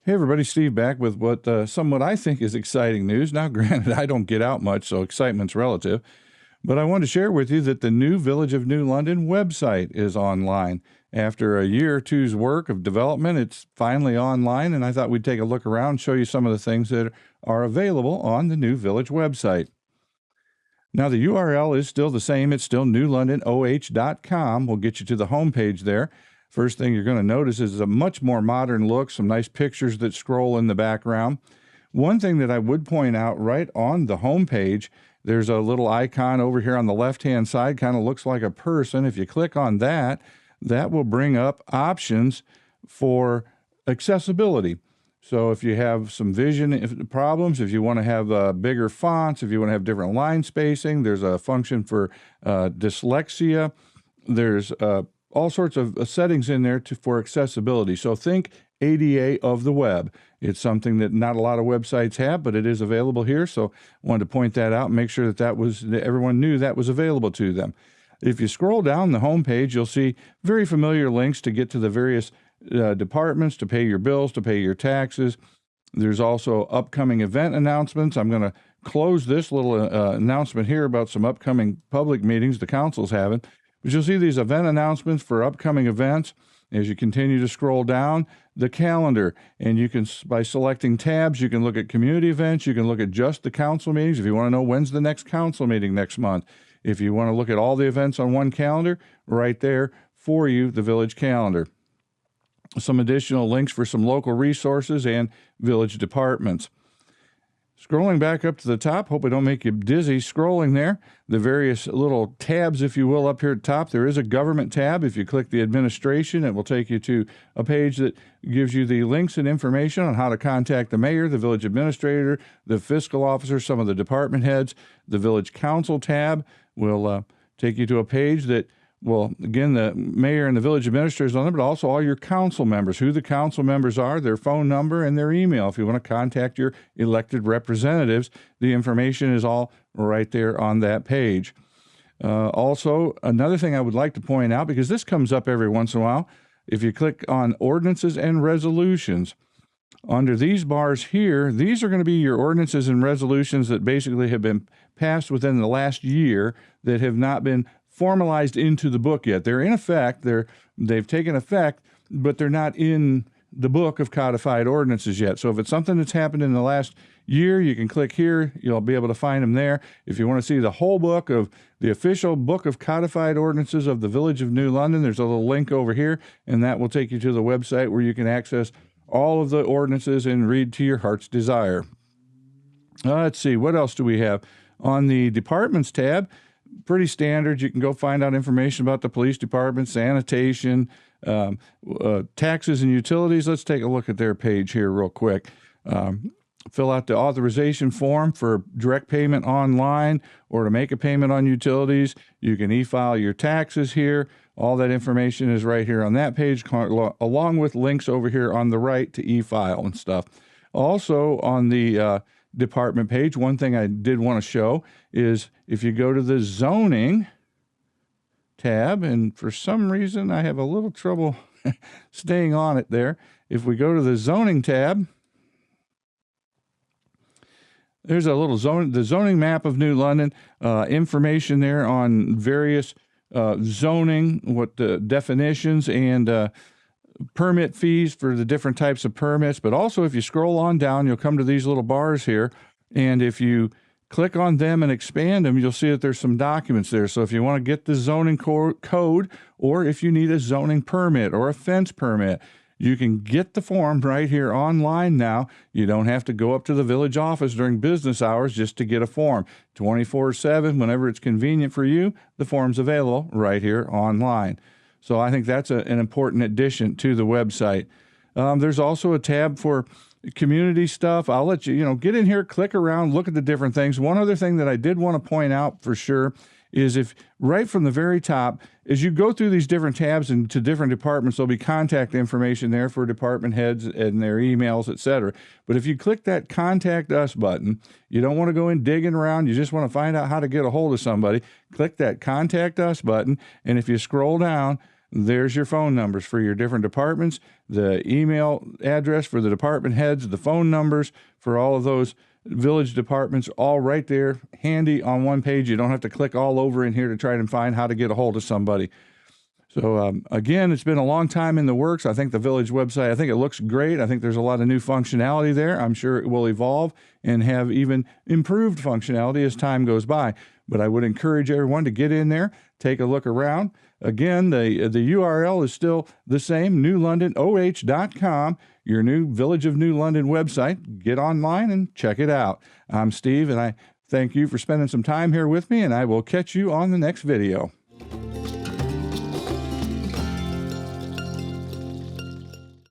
Hey everybody, Steve back with what somewhat I think is exciting news. Now, granted, I don't get out much, so excitement's relative, but I want to share with you that the new Village of New London website is online. After a year or two's work of development, it's finally online, and I thought we'd take a look around and show you some of the things that are available on the new Village website. Now, the URL is still the same. It's still newlondonoh.com. We'll get you to the homepage there. First thing you're going to notice is a much more modern look, some nice pictures that scroll in the background. One thing that I would point out right on the homepage, there's a little icon over here on the left-hand side, kind of looks like a person. If you click on that, that will bring up options for accessibility. So if you have some vision problems, if you want to have bigger fonts, if you want to have different line spacing, there's a function for dyslexia. There's all sorts of settings in there for accessibility. So think ADA of the web. It's something that not a lot of websites have, but it is available here. So I wanted to point that out and make sure that everyone knew that was available to them. If you scroll down the homepage, you'll see very familiar links to get to the various departments, to pay your bills, to pay your taxes. There's also upcoming event announcements. I'm going to close this little announcement here about some upcoming public meetings the council's having. But you'll see these event announcements for upcoming events. As you continue to scroll down the calendar, and you can, by selecting tabs, you can look at community events, you can look at just the council meetings if you want to know when's the next council meeting next month. If you want to look at all the events on one calendar, right there for you, the village calendar. Some additional links for some local resources and village departments. Scrolling back up to the top, hope I don't make you dizzy scrolling there. The various little tabs, if you will, up here at the top. There is a government tab. If you click the administration, it will take you to a page that gives you the links and information on how to contact the mayor, the village administrator, the fiscal officer, some of the department heads. The village council tab will take you to a page that will, again, the mayor and the village administrators on there, but also all your council members, who the council members are, their phone number, and their email. If you want to contact your elected representatives, the information is all right there on that page. Also, another thing I would like to point out, because this comes up every once in a while, if you click on ordinances and resolutions, under these bars here, these are going to be your ordinances and resolutions that basically have been passed within the last year that have not been formalized into the book yet. They're in effect, they've taken effect, but they're not in the book of codified ordinances yet. So if it's something that's happened in the last year, you can click here, you'll be able to find them there. If you want to see the whole book of the official book of codified ordinances of the Village of New London, there's a little link over here, and that will take you to the website where you can access all of the ordinances and read to your heart's desire. Let's see, what else do we have? On the departments tab, pretty standard. You can go find out information about the police department, sanitation, taxes and utilities. Let's take a look at their page here real quick. Fill out the authorization form for direct payment online or to make a payment on utilities. You can e-file your taxes here. All that information is right here on that page, along with links over here on the right to e-file and stuff. Also on the department page, one thing I did want to show is if you go to the zoning tab, and for some reason I have a little trouble staying on it there. If we go to the zoning tab, there's a little the zoning map of New London, information there on various zoning, what the definitions and permit fees for the different types of permits. But also, if you scroll on down, you'll come to these little bars here. And if you click on them and expand them, you'll see that there's some documents there. So if you want to get the zoning code, or if you need a zoning permit or a fence permit, you can get the form right here online now. You don't have to go up to the village office during business hours just to get a form. 24/7, whenever it's convenient for you, the form's available right here online. So I think that's an important addition to the website. There's also a tab for community stuff. I'll let you, get in here, click around, look at the different things. One other thing that I did want to point out for sure is if right from the very top, as you go through these different tabs and to different departments, there'll be contact information there for department heads and their emails, etc. But if you click that Contact Us button, you don't want to go in digging around. You just want to find out how to get a hold of somebody. Click that Contact Us button, and if you scroll down, There's your phone numbers for your different departments, the email address for the department heads, the phone numbers for all of those village departments, all right there, handy on one page. You don't have to click all over in here to try and find how to get a hold of somebody. So again, it's been a long time in the works. I think the village website, I think it looks great. I think there's a lot of new functionality there. I'm sure it will evolve and have even improved functionality as time goes by. But I would encourage everyone to get in there, take a look around. Again, the URL is still the same, newlondonoh.com, your new Village of New London website. Get online and check it out. I'm Steve, and I thank you for spending some time here with me, and I will catch you on the next video.